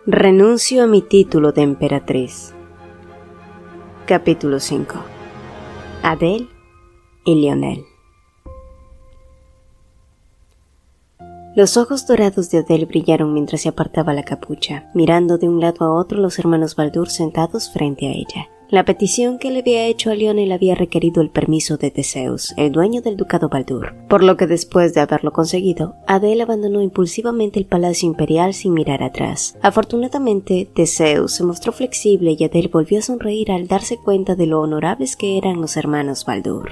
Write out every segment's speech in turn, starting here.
Renuncio a mi título de emperatriz. Capítulo 5. Adele y Lionel. Los ojos dorados de Adele brillaron mientras se apartaba la capucha, mirando de un lado a otro los hermanos Baldur sentados frente a ella. La petición que le había hecho a Lionel había requerido el permiso de Theseus, el dueño del ducado Baldur, por lo que después de haberlo conseguido, Adele abandonó impulsivamente el palacio imperial sin mirar atrás. Afortunadamente, Theseus se mostró flexible y Adele volvió a sonreír al darse cuenta de lo honorables que eran los hermanos Baldur.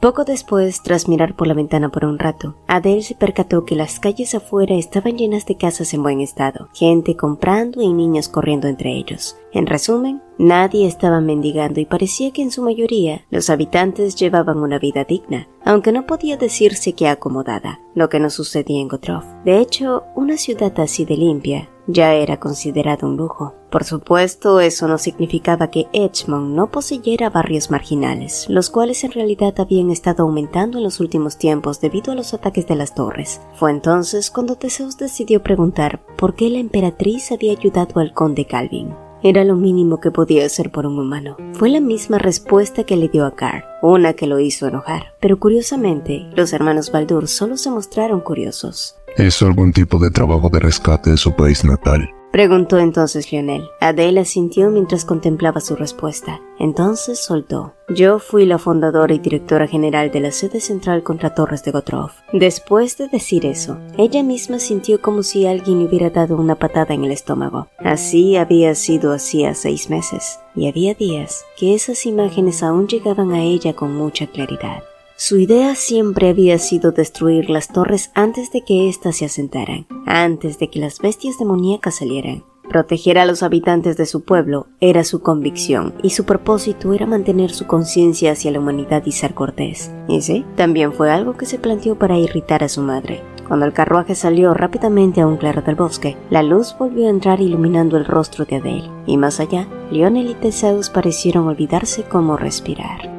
Poco después, tras mirar por la ventana por un rato, Adele se percató que las calles afuera estaban llenas de casas en buen estado, gente comprando y niños corriendo entre ellos. En resumen, nadie estaba mendigando y parecía que en su mayoría los habitantes llevaban una vida digna, aunque no podía decirse que acomodada, lo que no sucedía en Gothrov. De hecho, una ciudad así de limpia ya era considerado un lujo. Por supuesto, eso no significaba que Edgemont no poseyera barrios marginales, los cuales en realidad habían estado aumentando en los últimos tiempos debido a los ataques de las torres. Fue entonces cuando Theseus decidió preguntar por qué la emperatriz había ayudado al conde Calvin. Era lo mínimo que podía hacer por un humano. Fue la misma respuesta que le dio a Carl, una que lo hizo enojar. Pero curiosamente, los hermanos Baldur solo se mostraron curiosos. ¿Es algún tipo de trabajo de rescate de su país natal?, preguntó entonces Lionel. Adele asintió mientras contemplaba su respuesta. Entonces soltó. Yo fui la fundadora y directora general de la sede central contra Torres de Gothrov. Después de decir eso, ella misma sintió como si alguien le hubiera dado una patada en el estómago. Así había sido hacía 6 meses, y había días que esas imágenes aún llegaban a ella con mucha claridad. Su idea siempre había sido destruir las torres antes de que éstas se asentaran, antes de que las bestias demoníacas salieran. Proteger a los habitantes de su pueblo era su convicción, y su propósito era mantener su conciencia hacia la humanidad y ser cortés. Y sí, también fue algo que se planteó para irritar a su madre. Cuando el carruaje salió rápidamente a un claro del bosque, la luz volvió a entrar iluminando el rostro de Adele, y más allá, Lionel y Theseus parecieron olvidarse cómo respirar.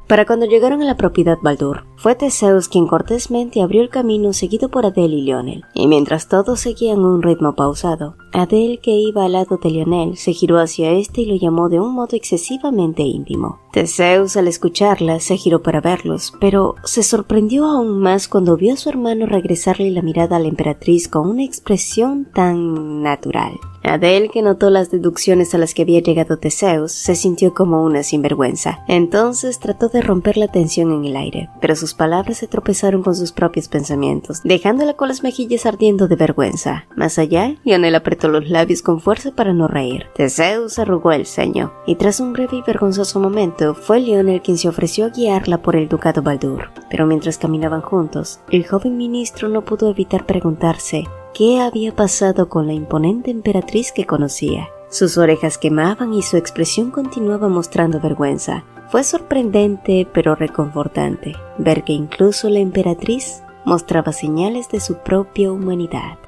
Para cuando llegaron a la propiedad Baldur, fue Theseus quien cortésmente abrió el camino seguido por Adele y Lionel, y mientras todos seguían un ritmo pausado, Adele, que iba al lado de Lionel, se giró hacia este y lo llamó de un modo excesivamente íntimo. Theseus, al escucharla, se giró para verlos, pero se sorprendió aún más cuando vio a su hermano regresarle la mirada a la emperatriz con una expresión tan natural. Adele, que notó las deducciones a las que había llegado Theseus, se sintió como una sinvergüenza. Entonces trató de romper la tensión en el aire, pero sus palabras se tropezaron con sus propios pensamientos, dejándola con las mejillas ardiendo de vergüenza. Más allá, Lionel apretó los labios con fuerza para no reír. Theseus arrugó el ceño, y tras un breve y vergonzoso momento, fue Lionel quien se ofreció a guiarla por el ducado Baldur. Pero mientras caminaban juntos, el joven ministro no pudo evitar preguntarse ¿qué había pasado con la imponente emperatriz que conocía? Sus orejas quemaban y su expresión continuaba mostrando vergüenza. Fue sorprendente pero reconfortante ver que incluso la emperatriz mostraba señales de su propia humanidad.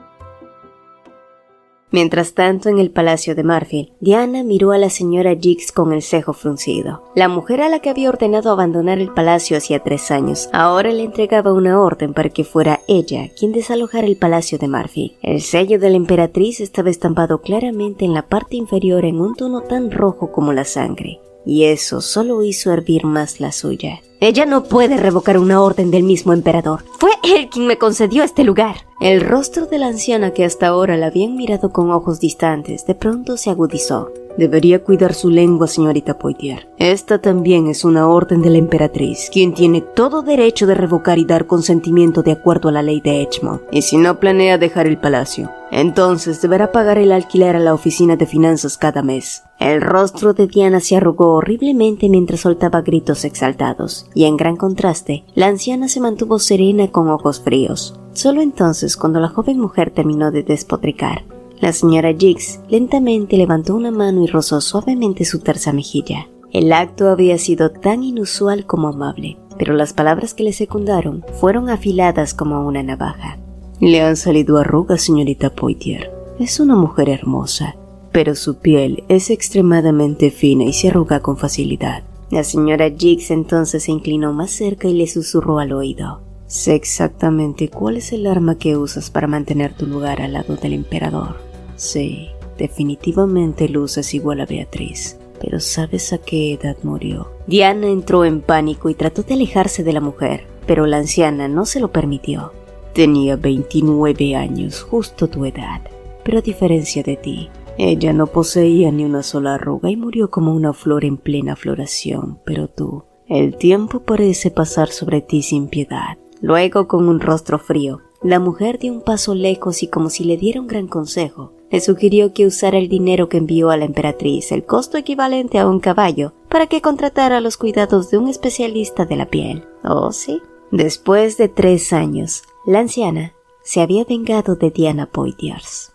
Mientras tanto, en el palacio de Marfil, Diana miró a la señora Jix con el cejo fruncido. La mujer a la que había ordenado abandonar el palacio hacía 3 años, ahora le entregaba una orden para que fuera ella quien desalojara el palacio de Marfil. El sello de la emperatriz estaba estampado claramente en la parte inferior en un tono tan rojo como la sangre, y eso solo hizo hervir más la suya. Ella no puede revocar una orden del mismo emperador. Fue él quien me concedió este lugar. El rostro de la anciana, que hasta ahora la habían mirado con ojos distantes, de pronto se agudizó. Debería cuidar su lengua, señorita Poitier. Esta también es una orden de la emperatriz, quien tiene todo derecho de revocar y dar consentimiento de acuerdo a la ley de Edgemont. Y si no planea dejar el palacio, entonces deberá pagar el alquiler a la oficina de finanzas cada mes. El rostro de Diana se arrugó horriblemente mientras soltaba gritos exaltados, y en gran contraste, la anciana se mantuvo serena con ojos fríos. Solo entonces, cuando la joven mujer terminó de despotricar, la señora Jix lentamente levantó una mano y rozó suavemente su tersa mejilla. El acto había sido tan inusual como amable, pero las palabras que le secundaron fueron afiladas como una navaja. Le han salido arrugas, señorita Poitier. Es una mujer hermosa, pero su piel es extremadamente fina y se arruga con facilidad. La señora Jix entonces se inclinó más cerca y le susurró al oído. Sé exactamente cuál es el arma que usas para mantener tu lugar al lado del emperador. Sí, definitivamente luces igual a Beatriz. Pero ¿sabes a qué edad murió? Diana entró en pánico y trató de alejarse de la mujer, pero la anciana no se lo permitió. Tenía 29 años, justo tu edad, pero a diferencia de ti, ella no poseía ni una sola arruga y murió como una flor en plena floración, pero tú, el tiempo parece pasar sobre ti sin piedad. Luego, con un rostro frío, la mujer dio un paso lejos y como si le diera un gran consejo, le sugirió que usara el dinero que envió a la emperatriz, el costo equivalente a un caballo, para que contratara los cuidados de un especialista de la piel. ¿Oh, sí? Después de 3 años, la anciana se había vengado de Diana Poitiers.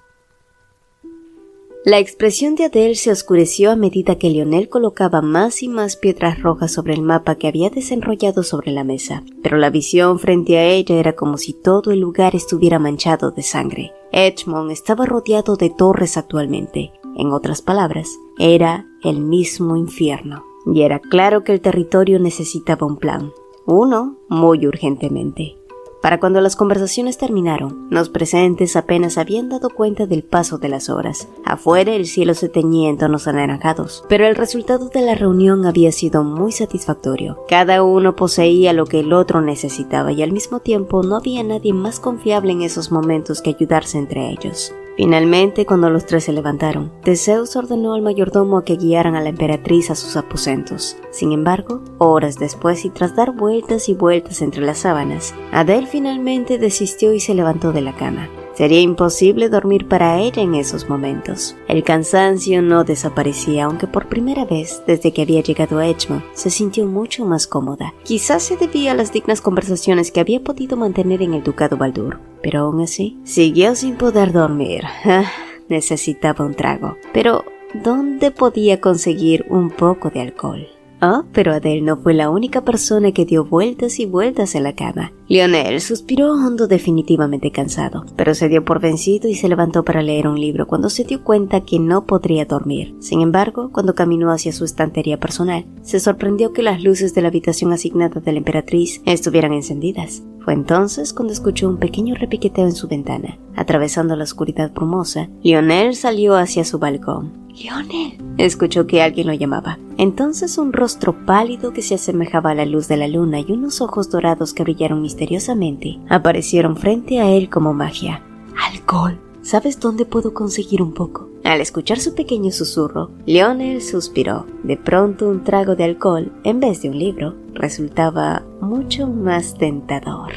La expresión de Adele se oscureció a medida que Lionel colocaba más y más piedras rojas sobre el mapa que había desenrollado sobre la mesa, pero la visión frente a ella era como si todo el lugar estuviera manchado de sangre. Edgemont estaba rodeado de torres actualmente. En otras palabras, era el mismo infierno. Y era claro que el territorio necesitaba un plan. Uno, muy urgentemente. Para cuando las conversaciones terminaron, los presentes apenas habían dado cuenta del paso de las horas. Afuera el cielo se teñía en tonos anaranjados, pero el resultado de la reunión había sido muy satisfactorio. Cada uno poseía lo que el otro necesitaba y al mismo tiempo no había nadie más confiable en esos momentos que ayudarse entre ellos. Finalmente, cuando los 3 se levantaron, Teseus ordenó al mayordomo a que guiaran a la emperatriz a sus aposentos. Sin embargo, horas después y tras dar vueltas y vueltas entre las sábanas, Adele finalmente desistió y se levantó de la cama. Sería imposible dormir para ella en esos momentos. El cansancio no desaparecía, aunque por primera vez, desde que había llegado a Edgemont, se sintió mucho más cómoda. Quizás se debía a las dignas conversaciones que había podido mantener en el Ducado Baldur, pero aún así, siguió sin poder dormir. Necesitaba un trago. Pero, ¿dónde podía conseguir un poco de alcohol? Pero Adele no fue la única persona que dio vueltas y vueltas en la cama. Lionel suspiró hondo, definitivamente cansado, pero se dio por vencido y se levantó para leer un libro cuando se dio cuenta que no podría dormir. Sin embargo, cuando caminó hacia su estantería personal, se sorprendió que las luces de la habitación asignada de la emperatriz estuvieran encendidas. Fue entonces cuando escuchó un pequeño repiqueteo en su ventana. Atravesando la oscuridad brumosa, Lionel salió hacia su balcón. «¡Lionel!», escuchó que alguien lo llamaba. Entonces un rostro pálido que se asemejaba a la luz de la luna y unos ojos dorados que brillaron misteriosamente aparecieron frente a él como magia. «¡Alcohol! ¿Sabes dónde puedo conseguir un poco?». Al escuchar su pequeño susurro, Lionel suspiró. De pronto un trago de alcohol, en vez de un libro, resultaba mucho más tentador.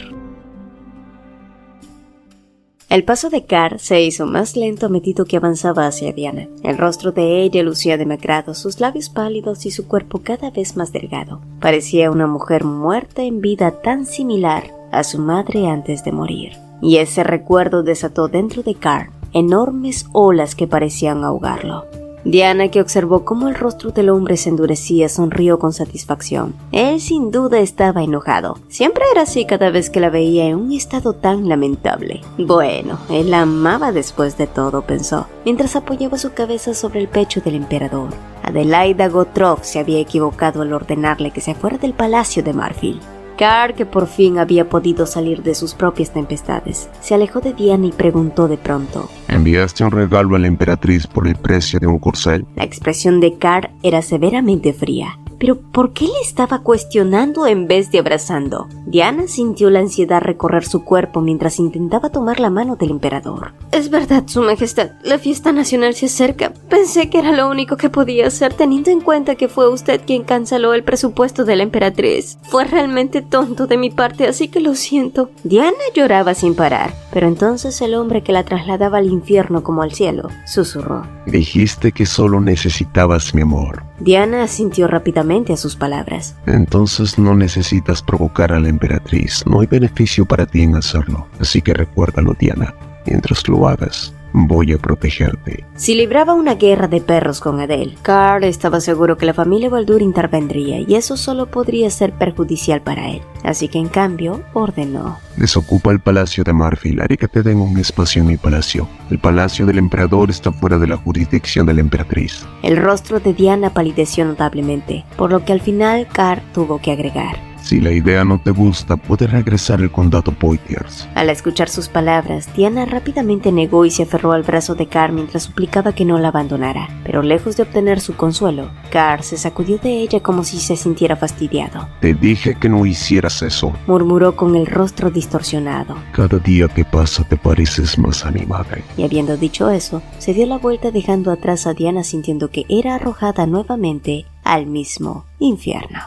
El paso de Car se hizo más lento a medida que avanzaba hacia Diana. El rostro de ella lucía demacrado, sus labios pálidos y su cuerpo cada vez más delgado. Parecía una mujer muerta en vida, tan similar a su madre antes de morir. Y ese recuerdo desató dentro de Car enormes olas que parecían ahogarlo. Diana, que observó cómo el rostro del hombre se endurecía, sonrió con satisfacción. Él sin duda estaba enojado. Siempre era así cada vez que la veía en un estado tan lamentable. Bueno, él la amaba después de todo, pensó, mientras apoyaba su cabeza sobre el pecho del emperador. Adelaida Gottrov se había equivocado al ordenarle que se fuera del palacio de Marfil. Car, que por fin había podido salir de sus propias tempestades, se alejó de Diana y preguntó de pronto: ¿Enviaste un regalo a la emperatriz por el precio de un corcel? La expresión de Car era severamente fría. ¿Pero por qué le estaba cuestionando en vez de abrazando? Diana sintió la ansiedad recorrer su cuerpo mientras intentaba tomar la mano del emperador. «Es verdad, su majestad, la fiesta nacional se acerca. Pensé que era lo único que podía hacer, teniendo en cuenta que fue usted quien canceló el presupuesto de la emperatriz. Fue realmente tonto de mi parte, así que lo siento». Diana lloraba sin parar, pero entonces el hombre que la trasladaba al infierno como al cielo susurró: Dijiste que solo necesitabas mi amor. Diana asintió rápidamente a sus palabras. Entonces no necesitas provocar a la emperatriz. No hay beneficio para ti en hacerlo. Así que recuérdalo, Diana. Mientras lo hagas, voy a protegerte. Si libraba una guerra de perros con Adele, Car estaba seguro que la familia Baldur intervendría y eso solo podría ser perjudicial para él. Así que en cambio, ordenó: Desocupa el palacio de Marfil. Haré que te den un espacio en mi palacio. El palacio del emperador está fuera de la jurisdicción de la emperatriz. El rostro de Diana palideció notablemente, por lo que al final Car tuvo que agregar: Si la idea no te gusta, puedes regresar al condado Poitiers. Al escuchar sus palabras, Diana rápidamente negó y se aferró al brazo de Carl mientras suplicaba que no la abandonara. Pero lejos de obtener su consuelo, Carl se sacudió de ella como si se sintiera fastidiado. Te dije que no hicieras eso, murmuró con el rostro distorsionado. Cada día que pasa te pareces más a mi madre. Y habiendo dicho eso, se dio la vuelta dejando atrás a Diana sintiendo que era arrojada nuevamente al mismo infierno.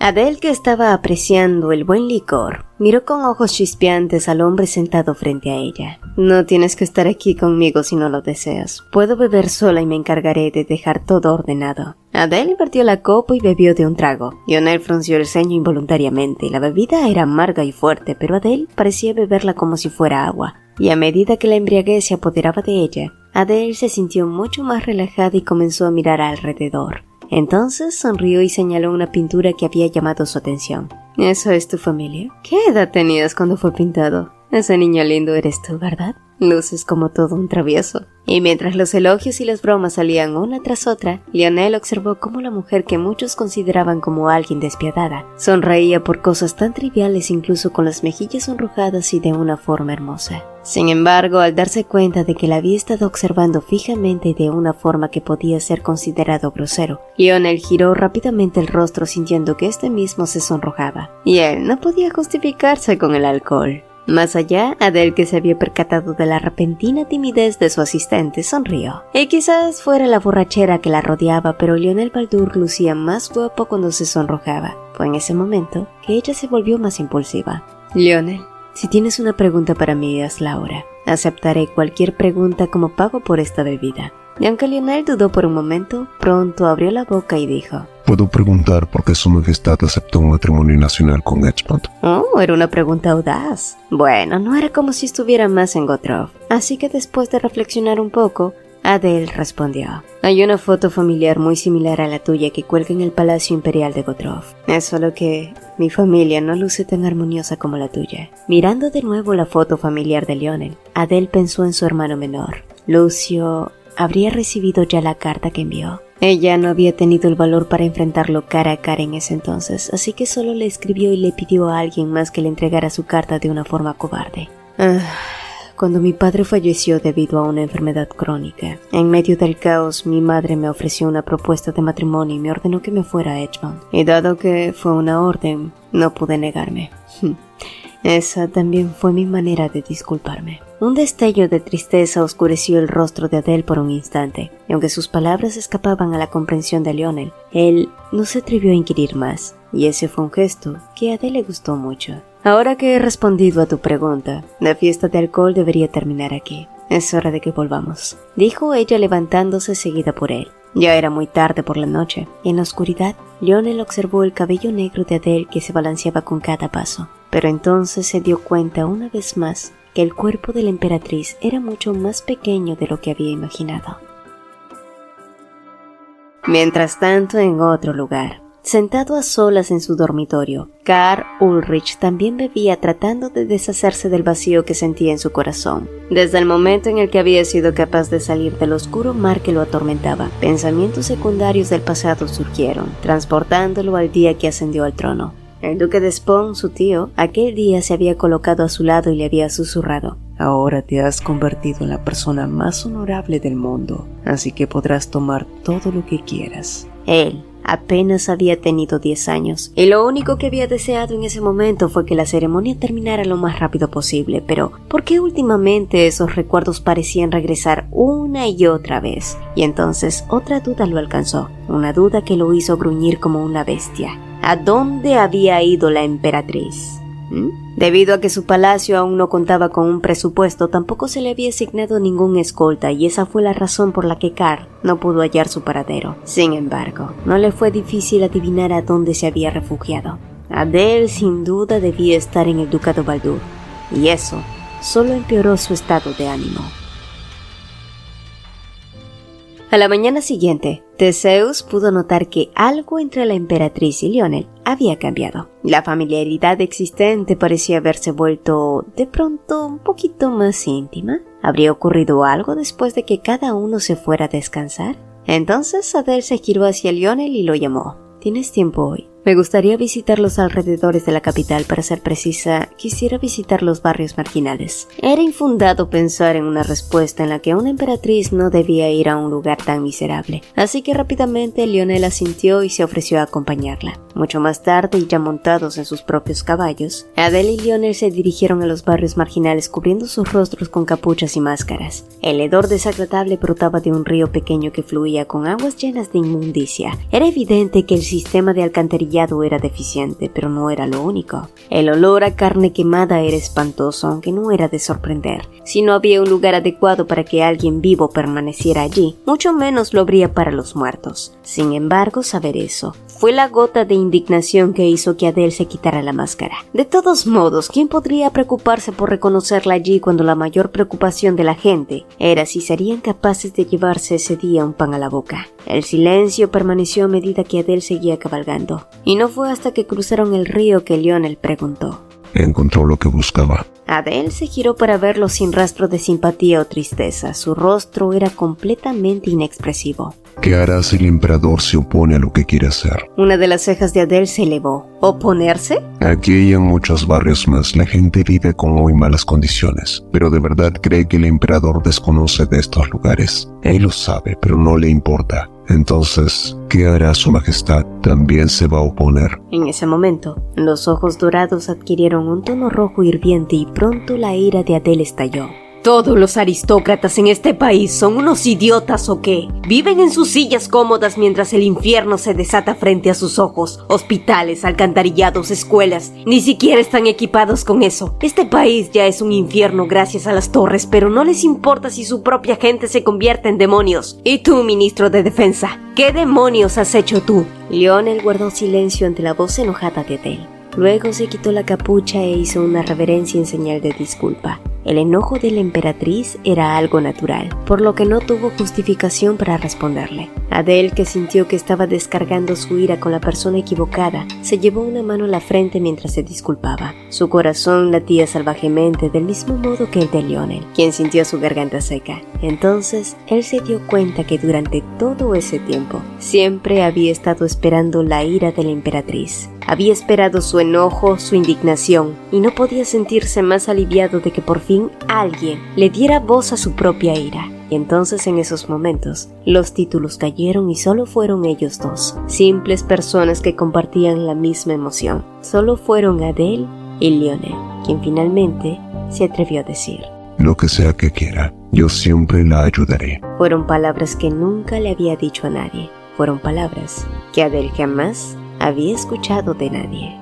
Adele, que estaba apreciando el buen licor, miró con ojos chispeantes al hombre sentado frente a ella. No tienes que estar aquí conmigo si no lo deseas. Puedo beber sola y me encargaré de dejar todo ordenado. Adele vertió la copa y bebió de un trago. Lionel frunció el ceño involuntariamente. La bebida era amarga y fuerte, pero Adele parecía beberla como si fuera agua. Y a medida que la embriaguez se apoderaba de ella, Adele se sintió mucho más relajada y comenzó a mirar alrededor. Entonces sonrió y señaló una pintura que había llamado su atención. ¿Eso es tu familia? ¿Qué edad tenías cuando fue pintado? Ese niño lindo eres tú, ¿verdad? Luces como todo un travieso. Y mientras los elogios y las bromas salían una tras otra, Lionel observó cómo la mujer que muchos consideraban como alguien despiadada sonreía por cosas tan triviales, incluso con las mejillas sonrojadas y de una forma hermosa. Sin embargo, al darse cuenta de que la había estado observando fijamente de una forma que podía ser considerado grosero, Lionel giró rápidamente el rostro sintiendo que este mismo se sonrojaba. Y él no podía justificarse con el alcohol. Más allá, Adele, que se había percatado de la repentina timidez de su asistente, sonrió. Y quizás fuera la borrachera que la rodeaba, pero Lionel Baldur lucía más guapo cuando se sonrojaba. Fue en ese momento que ella se volvió más impulsiva. Lionel, si tienes una pregunta para mí, hazla ahora. Aceptaré cualquier pregunta como pago por esta bebida. Y aunque Lionel dudó por un momento, pronto abrió la boca y dijo: ¿Puedo preguntar por qué su majestad aceptó un matrimonio nacional con Edgemont? Oh, era una pregunta audaz. Bueno, no era como si estuviera más en Gottorp. Así que después de reflexionar un poco, Adele respondió: hay una foto familiar muy similar a la tuya que cuelga en el Palacio Imperial de Gottorp. Es solo que mi familia no luce tan armoniosa como la tuya. Mirando de nuevo la foto familiar de Lionel, Adele pensó en su hermano menor. Lucio habría recibido ya la carta que envió. Ella no había tenido el valor para enfrentarlo cara a cara en ese entonces, así que solo le escribió y le pidió a alguien más que le entregara su carta de una forma cobarde. Cuando mi padre falleció debido a una enfermedad crónica, en medio del caos, mi madre me ofreció una propuesta de matrimonio y me ordenó que me fuera a Edgemont. Y dado que fue una orden, no pude negarme. Esa también fue mi manera de disculparme. Un destello de tristeza oscureció el rostro de Adele por un instante, y aunque sus palabras escapaban a la comprensión de Lionel, él no se atrevió a inquirir más, y ese fue un gesto que a Adele le gustó mucho. Ahora que he respondido a tu pregunta, la fiesta de alcohol debería terminar aquí. Es hora de que volvamos, dijo ella levantándose seguida por él. Ya era muy tarde por la noche, y en la oscuridad, Lionel observó el cabello negro de Adele que se balanceaba con cada paso. Pero entonces se dio cuenta una vez más que el cuerpo de la emperatriz era mucho más pequeño de lo que había imaginado. Mientras tanto, en otro lugar, sentado a solas en su dormitorio, Karl Ulrich también bebía tratando de deshacerse del vacío que sentía en su corazón. Desde el momento en el que había sido capaz de salir del oscuro mar que lo atormentaba, pensamientos secundarios del pasado surgieron, transportándolo al día que ascendió al trono. El duque de Spawn, su tío, aquel día se había colocado a su lado y le había susurrado: ahora te has convertido en la persona más honorable del mundo, así que podrás tomar todo lo que quieras. Él apenas había tenido 10 años, y lo único que había deseado en ese momento fue que la ceremonia terminara lo más rápido posible, pero ¿por qué últimamente esos recuerdos parecían regresar una y otra vez? Y entonces otra duda lo alcanzó, una duda que lo hizo gruñir como una bestia. ¿A dónde había ido la emperatriz? Debido a que su palacio aún no contaba con un presupuesto, tampoco se le había asignado ningún escolta, y esa fue la razón por la que Karl no pudo hallar su paradero. Sin embargo, no le fue difícil adivinar a dónde se había refugiado. Adele sin duda debía estar en el ducado Baldur, y eso solo empeoró su estado de ánimo. A la mañana siguiente, Theseus pudo notar que algo entre la emperatriz y Lionel había cambiado. La familiaridad existente parecía haberse vuelto, de pronto, un poquito más íntima. ¿Habría ocurrido algo después de que cada uno se fuera a descansar? Entonces Adele se giró hacia Lionel y lo llamó. ¿Tienes tiempo hoy? Me gustaría visitar los alrededores de la capital. Para ser precisa, quisiera visitar los barrios marginales. Era infundado pensar en una respuesta en la que una emperatriz no debía ir a un lugar tan miserable, así que rápidamente Lionel asintió y se ofreció a acompañarla. Mucho más tarde, y ya montados en sus propios caballos, Adele y Lionel se dirigieron a los barrios marginales cubriendo sus rostros con capuchas y máscaras. El hedor desagradable brotaba de un río pequeño que fluía con aguas llenas de inmundicia. Era evidente que el sistema de alcantarillado era deficiente, pero no era lo único. El olor a carne quemada era espantoso, aunque no era de sorprender. Si no había un lugar adecuado para que alguien vivo permaneciera allí, mucho menos lo habría para los muertos. Sin embargo, saber eso fue la gota de indignación que hizo que Adele se quitara la máscara. De todos modos, ¿quién podría preocuparse por reconocerla allí cuando la mayor preocupación de la gente era si serían capaces de llevarse ese día un pan a la boca? El silencio permaneció a medida que Adele seguía cabalgando, y no fue hasta que cruzaron el río que Lionel preguntó: Encontró lo que buscaba. Adele se giró para verlo sin rastro de simpatía o tristeza. Su rostro era completamente inexpresivo. ¿Qué hará si el emperador se opone a lo que quiere hacer? Una de las cejas de Adele se elevó. ¿Oponerse? Aquí y en muchos barrios más la gente vive con muy malas condiciones, pero de verdad cree que el emperador desconoce de estos lugares. Él lo sabe, pero no le importa. Entonces, ¿qué hará su majestad? ¿También se va a oponer? En ese momento, los ojos dorados adquirieron un tono rojo hirviente y pronto la ira de Adele estalló. ¿Todos los aristócratas en este país son unos idiotas o qué? Viven en sus sillas cómodas mientras el infierno se desata frente a sus ojos. Hospitales, alcantarillados, escuelas, ni siquiera están equipados con eso. Este país ya es un infierno gracias a las torres, pero no les importa si su propia gente se convierte en demonios. ¿Y tú, ministro de Defensa? ¿Qué demonios has hecho tú? Lionel guardó silencio ante la voz enojada de Adele. Luego se quitó la capucha e hizo una reverencia en señal de disculpa. El enojo de la emperatriz era algo natural, por lo que no tuvo justificación para responderle. Adele, que sintió que estaba descargando su ira con la persona equivocada, se llevó una mano a la frente mientras se disculpaba. Su corazón latía salvajemente del mismo modo que el de Lionel, quien sintió su garganta seca. Entonces, él se dio cuenta que durante todo ese tiempo, siempre había estado esperando la ira de la emperatriz. Había esperado su enojo, su indignación, y no podía sentirse más aliviado de que por fin alguien le diera voz a su propia ira. Y entonces en esos momentos, los títulos cayeron y solo fueron ellos dos, simples personas que compartían la misma emoción. Solo fueron Adele y Lionel, quien finalmente se atrevió a decir: Lo que sea que quiera, yo siempre la ayudaré. Fueron palabras que nunca le había dicho a nadie. Fueron palabras que Adele jamás había escuchado de nadie.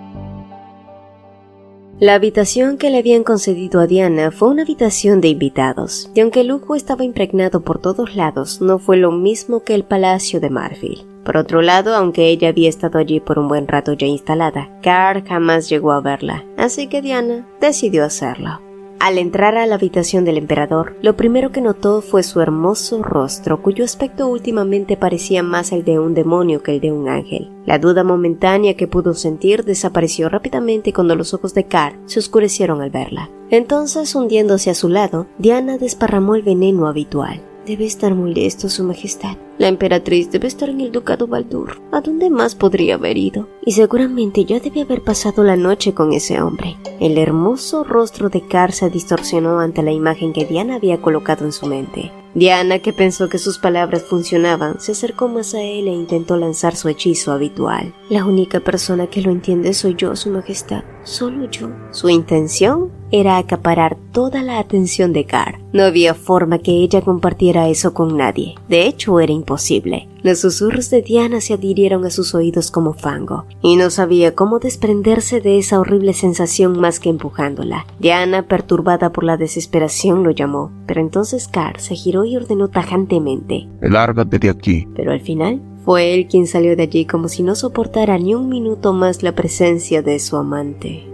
La habitación que le habían concedido a Diana fue una habitación de invitados, y aunque el lujo estaba impregnado por todos lados, no fue lo mismo que el Palacio de Marfil. Por otro lado, aunque ella había estado allí por un buen rato ya instalada, Carl jamás llegó a verla, así que Diana decidió hacerlo. Al entrar a la habitación del emperador, lo primero que notó fue su hermoso rostro, cuyo aspecto últimamente parecía más el de un demonio que el de un ángel. La duda momentánea que pudo sentir desapareció rápidamente cuando los ojos de Carl se oscurecieron al verla. Entonces, hundiéndose a su lado, Diana desparramó el veneno habitual. Debe estar muy listo, su majestad. La emperatriz debe estar en el ducado Baldur. ¿A dónde más podría haber ido? Y seguramente ya debe haber pasado la noche con ese hombre. El hermoso rostro de Carl se distorsionó ante la imagen que Diana había colocado en su mente. Diana, que pensó que sus palabras funcionaban, se acercó más a él e intentó lanzar su hechizo habitual. La única persona que lo entiende soy yo, su majestad. Solo yo. Su intención era acaparar toda la atención de Carl. No había forma que ella compartiera eso con nadie. De hecho, era imposible. Los susurros de Diana se adhirieron a sus oídos como fango, y no sabía cómo desprenderse de esa horrible sensación más que empujándola. Diana, perturbada por la desesperación, lo llamó, pero entonces Carl se giró y ordenó tajantemente: Lárgate de aquí. Pero al final, fue él quien salió de allí como si no soportara ni un minuto más la presencia de su amante.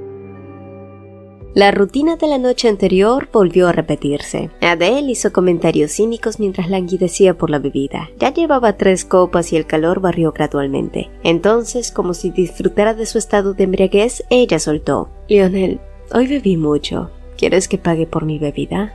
La rutina de la noche anterior volvió a repetirse. Adele hizo comentarios cínicos mientras languidecía por la bebida. Ya llevaba 3 copas y el calor barrió gradualmente. Entonces, como si disfrutara de su estado de embriaguez, ella soltó: Lionel, hoy bebí mucho. ¿Quieres que pague por mi bebida?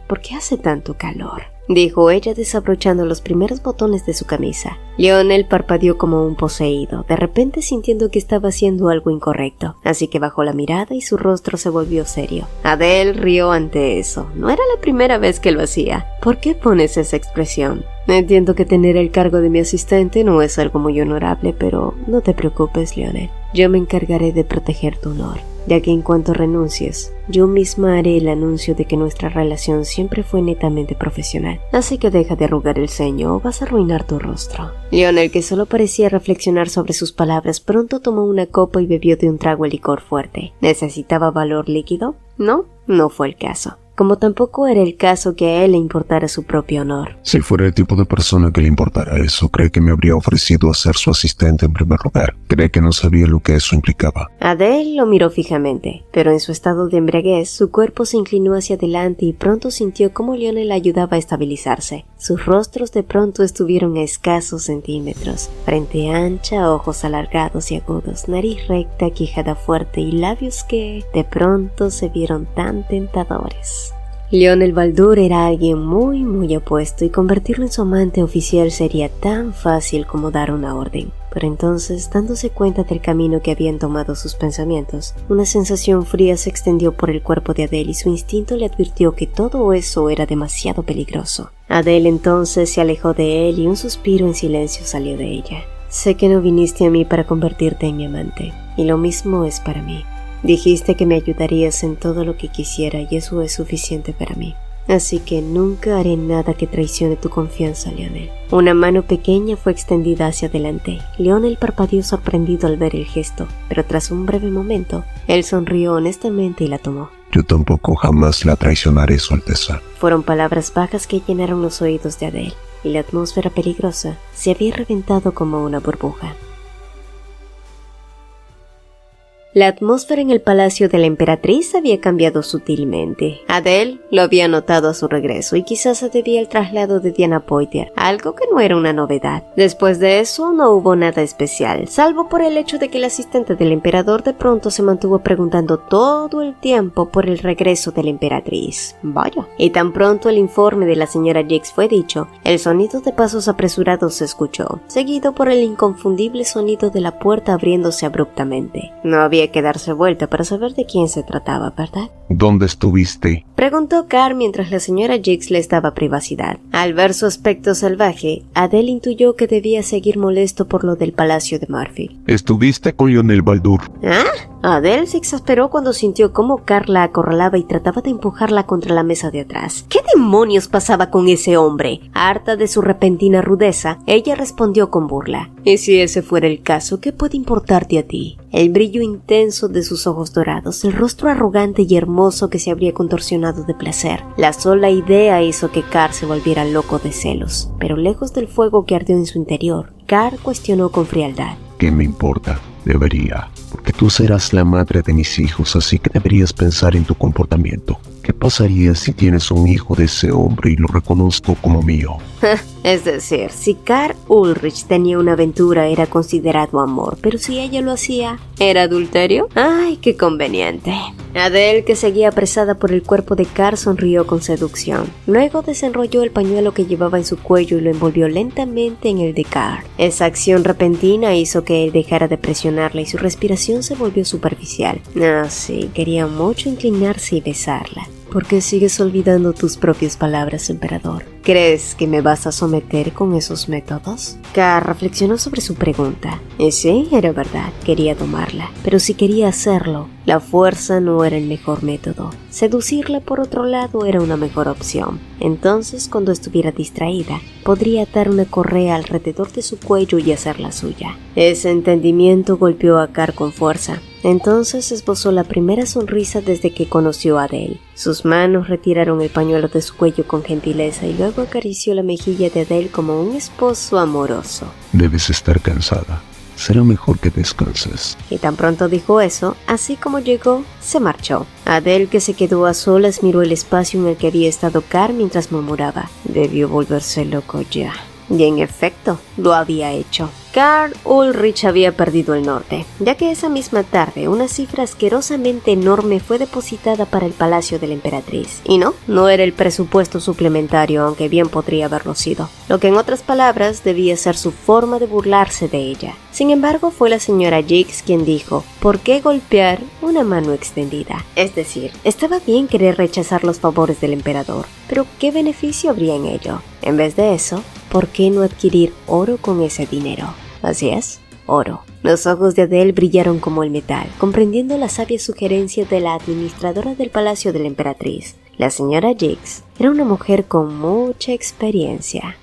¿Por qué hace tanto calor? dijo ella desabrochando los primeros botones de su camisa. Lionel parpadeó como un poseído, de repente sintiendo que estaba haciendo algo incorrecto, así que bajó la mirada y su rostro se volvió serio. Adele rió ante eso. No era la primera vez que lo hacía. ¿Por qué pones esa expresión? Entiendo que tener el cargo de mi asistente no es algo muy honorable, pero no te preocupes, Lionel. Yo me encargaré de proteger tu honor, ya que en cuanto renuncies, yo misma haré el anuncio de que nuestra relación siempre fue netamente profesional. Así que deja de arrugar el ceño o vas a arruinar tu rostro. Lionel, que solo parecía reflexionar sobre sus palabras, pronto tomó una copa y bebió de un trago el licor fuerte. ¿Necesitaba valor líquido? No, no fue el caso. Como tampoco era el caso que a él le importara su propio honor. Si fuera el tipo de persona que le importara eso, cree que me habría ofrecido a ser su asistente en primer lugar. Cree que no sabía lo que eso implicaba. Adele lo miró fijamente, pero en su estado de embriaguez, su cuerpo se inclinó hacia adelante y pronto sintió cómo Lionel la ayudaba a estabilizarse. Sus rostros de pronto estuvieron a escasos centímetros, frente ancha, ojos alargados y agudos, nariz recta, quijada fuerte y labios que, de pronto, se vieron tan tentadores. Lionel Baldur era alguien muy apuesto y convertirlo en su amante oficial sería tan fácil como dar una orden. Pero entonces, dándose cuenta del camino que habían tomado sus pensamientos, una sensación fría se extendió por el cuerpo de Adele y su instinto le advirtió que todo eso era demasiado peligroso. Adele entonces se alejó de él y un suspiro en silencio salió de ella. Sé que no viniste a mí para convertirte en mi amante, y lo mismo es para mí. Dijiste que me ayudarías en todo lo que quisiera y eso es suficiente para mí. Así que nunca haré nada que traicione tu confianza, Lionel. Una mano pequeña fue extendida hacia adelante. Lionel parpadeó sorprendido al ver el gesto, pero tras un breve momento, él sonrió honestamente y la tomó. Yo tampoco jamás la traicionaré, Su Alteza. Fueron palabras bajas que llenaron los oídos de Adele, y la atmósfera peligrosa se había reventado como una burbuja. La atmósfera en el palacio de la emperatriz había cambiado sutilmente. Adele lo había notado a su regreso y quizás se debía al traslado de Diana Poitier, algo que no era una novedad. Después de eso no hubo nada especial, salvo por el hecho de que el asistente del emperador de pronto se mantuvo preguntando todo el tiempo por el regreso de la emperatriz. Vaya. Y tan pronto el informe de la señora Jiggs fue dicho, el sonido de pasos apresurados se escuchó, seguido por el inconfundible sonido de la puerta abriéndose abruptamente. No había que darse vuelta para saber de quién se trataba, ¿verdad? ¿Dónde estuviste? Preguntó Carr mientras la señora Jiggs les daba privacidad. Al ver su aspecto salvaje, Adele intuyó que debía seguir molesto por lo del palacio de Marfield. ¿Estuviste con Lionel Baldur? ¿Ah? Adele se exasperó cuando sintió cómo Carr la acorralaba y trataba de empujarla contra la mesa de atrás. ¿Qué demonios pasaba con ese hombre? Harta de su repentina rudeza, ella respondió con burla. ¿Y si ese fuera el caso, qué puede importarte a ti? El brillo intenso de sus ojos dorados, el rostro arrogante y hermoso que se habría contorsionado de placer. La sola idea hizo que Carr se volviera loco de celos. Pero lejos del fuego que ardió en su interior, Carr cuestionó con frialdad. ¿Qué me importa? Debería, porque tú serás la madre de mis hijos, así que deberías pensar en tu comportamiento. ¿Qué pasaría si tienes un hijo de ese hombre y lo reconozco como mío? Es decir, si Carr Ulrich tenía una aventura era considerado amor, pero si ella lo hacía, ¿era adulterio? ¡Ay, qué conveniente! Adele, que seguía apresada por el cuerpo de Carr, sonrió con seducción. Luego desenrolló el pañuelo que llevaba en su cuello y lo envolvió lentamente en el de Carr. Esa acción repentina hizo que él dejara de presionarla y su respiración se volvió superficial. Ah, sí, quería mucho inclinarse y besarla. ¿Por qué sigues olvidando tus propias palabras, emperador? ¿Crees que me vas a someter con esos métodos? Carr reflexionó sobre su pregunta. Y sí, era verdad, quería tomarla. Pero si quería hacerlo, la fuerza no era el mejor método. Seducirla, por otro lado, era una mejor opción. Entonces, cuando estuviera distraída, podría atar una correa alrededor de su cuello y hacerla suya. Ese entendimiento golpeó a Carr con fuerza. Entonces esbozó la primera sonrisa desde que conoció a Adele. Sus manos retiraron el pañuelo de su cuello con gentileza y luego acarició la mejilla de Adele como un esposo amoroso. Debes estar cansada. Será mejor que descanses. Y tan pronto dijo eso, así como llegó, se marchó. Adele, que se quedó a solas, miró el espacio en el que había estado Carr mientras murmuraba. Debió volverse loco ya. Y en efecto, lo había hecho. Karl Ulrich había perdido el norte, ya que esa misma tarde una cifra asquerosamente enorme fue depositada para el palacio de la emperatriz. Y no era el presupuesto suplementario, aunque bien podría haberlo sido, lo que en otras palabras debía ser su forma de burlarse de ella. Sin embargo, fue la señora Jiggs quien dijo, ¿por qué golpear una mano extendida? Es decir, estaba bien querer rechazar los favores del emperador, pero ¿qué beneficio habría en ello? En vez de eso, ¿por qué no adquirir oro con ese dinero? Así es, oro. Los ojos de Adele brillaron como el metal, comprendiendo la sabia sugerencia de la administradora del palacio de la emperatriz. La señora Jiggs era una mujer con mucha experiencia.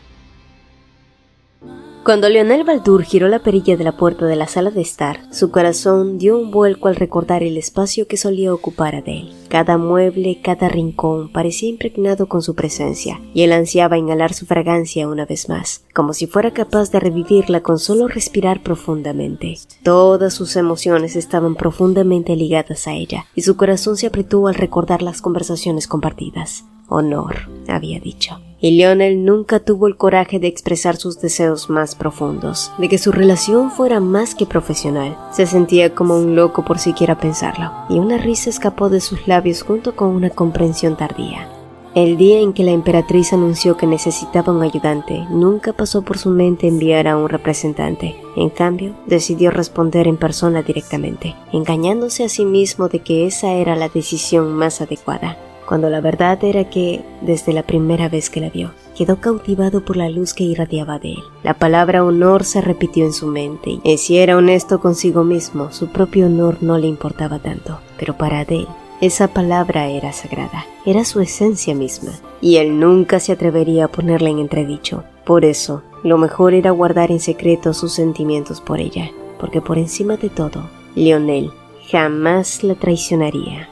Cuando Lionel Baldur giró la perilla de la puerta de la sala de estar, su corazón dio un vuelco al recordar el espacio que solía ocupar Adele. Cada mueble, cada rincón parecía impregnado con su presencia, y él ansiaba inhalar su fragancia una vez más, como si fuera capaz de revivirla con solo respirar profundamente. Todas sus emociones estaban profundamente ligadas a ella, y su corazón se apretó al recordar las conversaciones compartidas. Honor, había dicho. Y Lionel nunca tuvo el coraje de expresar sus deseos más profundos, de que su relación fuera más que profesional. Se sentía como un loco por siquiera pensarlo, y una risa escapó de sus labios junto con una comprensión tardía. El día en que la emperatriz anunció que necesitaba un ayudante, nunca pasó por su mente enviar a un representante. En cambio, decidió responder en persona directamente, engañándose a sí mismo de que esa era la decisión más adecuada, cuando la verdad era que, desde la primera vez que la vio, quedó cautivado por la luz que irradiaba de él. La palabra honor se repitió en su mente, y si era honesto consigo mismo, su propio honor no le importaba tanto. Pero para Adele, esa palabra era sagrada, era su esencia misma, y él nunca se atrevería a ponerla en entredicho. Por eso, lo mejor era guardar en secreto sus sentimientos por ella, porque por encima de todo, Lionel jamás la traicionaría.